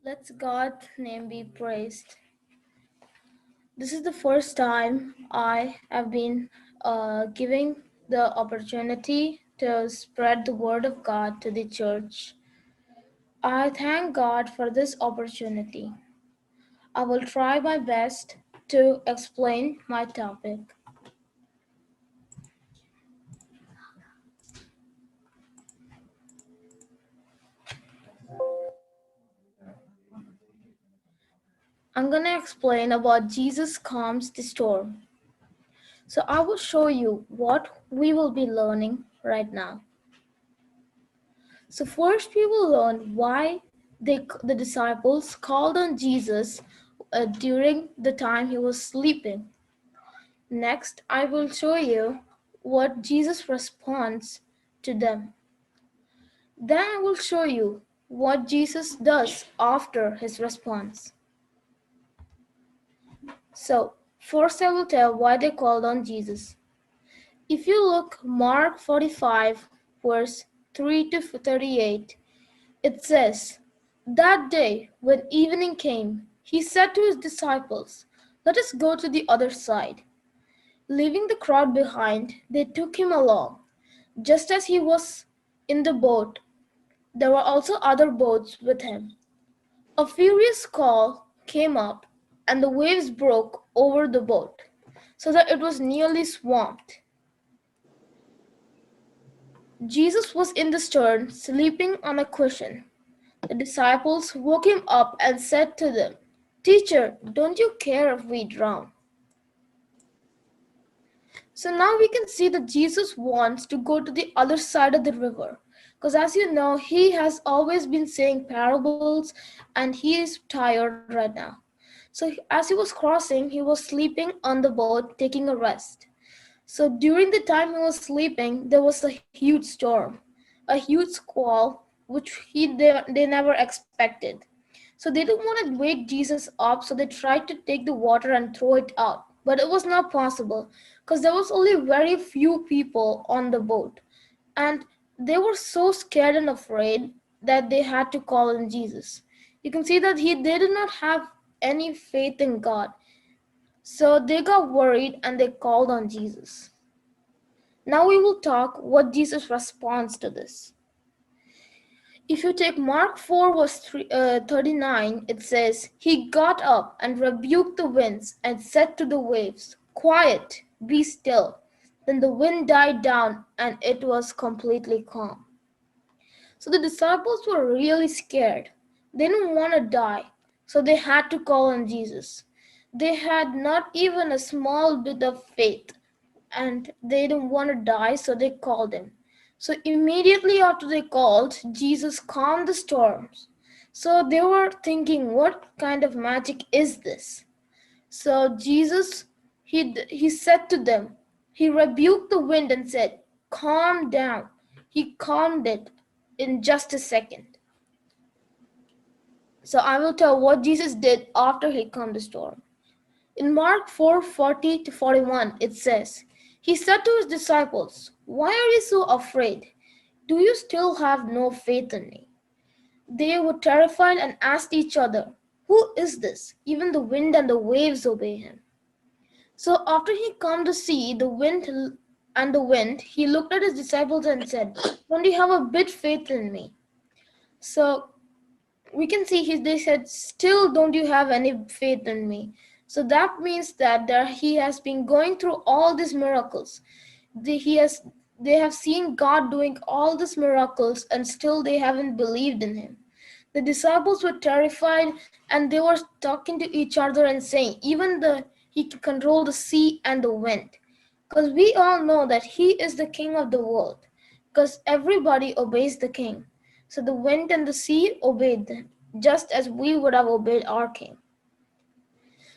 Let's God's name be praised. This is the first time I have been giving the opportunity to spread the word of God to the church. I thank God for this opportunity. I will try my best to explain my topic. I'm going to explain about Jesus calms the storm. So I will show you what we will be learning right now. So first we will learn why the disciples called on Jesus during the time he was sleeping. Next, I will show you what Jesus responds to them. Then I will show you what Jesus does after his response. So, first I will tell why they called on Jesus. If you look Mark 45 verse 3 to 38, it says, "That day, when evening came, he said to his disciples, 'Let us go to the other side.' Leaving the crowd behind, they took him along. Just as he was in the boat, there were also other boats with him. A furious squall came up, and the waves broke over the boat, so that it was nearly swamped. Jesus was in the stern, sleeping on a cushion. The disciples woke him up and said to them, 'Teacher, don't you care if we drown?'" So now we can see that Jesus wants to go to the other side of the river. Because as you know, he has always been saying parables and he is tired right now. So as he was crossing, he was sleeping on the boat taking a rest. So during the time he was sleeping, there was a huge storm, a huge squall, which they never expected. So they didn't want to wake Jesus up, so they tried to take the water and throw it out. But it was not possible because there was only very few people on the boat. And they were so scared and afraid that they had to call on Jesus. You can see that they did not have any faith in God. So they got worried and they called on Jesus. Now we will talk what Jesus responds to this. If you take Mark 4 verse 39, it says, "He got up and rebuked the winds and said to the waves, 'Quiet, be still.' Then the wind died down and it was completely calm." So the disciples were really scared. They didn't want to die, so they had to call on Jesus. They had not even a small bit of faith, and they didn't want to die, so they called him. So immediately after they called, Jesus calmed the storms. So they were thinking, what kind of magic is this? So Jesus, he said to them, he rebuked the wind and said, "Calm down." He calmed it in just a second. So I will tell what Jesus did after he calmed the storm. In Mark 4:40 to 41, it says, "He said to his disciples, 'Why are you so afraid? Do you still have no faith in me?' They were terrified and asked each other, 'Who is this? Even the wind and the waves obey him.'" So after he calmed the sea, the wind, he looked at his disciples and said, "Don't you have a bit faith in me?" So we can see they said, "Still don't you have any faith in me?" So that means that he has been going through all these miracles. They have seen God doing all these miracles and still they haven't believed in him. The disciples were terrified and they were talking to each other and saying, he can control the sea and the wind. Because we all know that he is the king of the world. Because everybody obeys the king. So the wind and the sea obeyed them, just as we would have obeyed our king.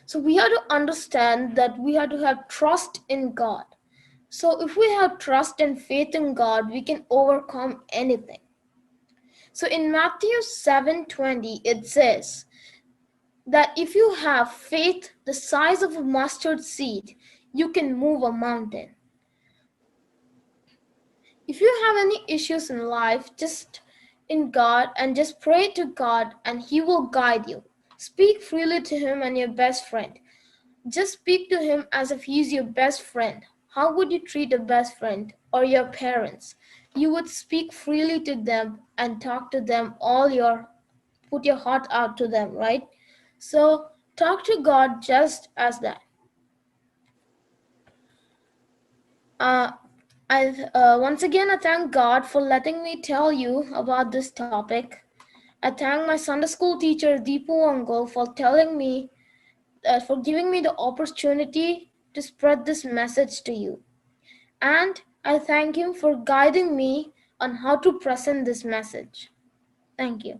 So we have to understand that we have to have trust in God. So if we have trust and faith in God, we can overcome anything. So in Matthew 7:20, it says that if you have faith the size of a mustard seed, you can move a mountain. If you have any issues in life, just in God and just pray to God and He will guide you. Speak freely to Him and your best friend. Just speak to Him as if He's your best friend. How would you treat a best friend or your parents? You would speak freely to them and talk to them put your heart out to them, right? So talk to God just as that. Uh, once again, I thank God for letting me tell you about this topic. I thank my Sunday school teacher Deepu Uncle for giving me the opportunity to spread this message to you. And I thank him for guiding me on how to present this message. Thank you.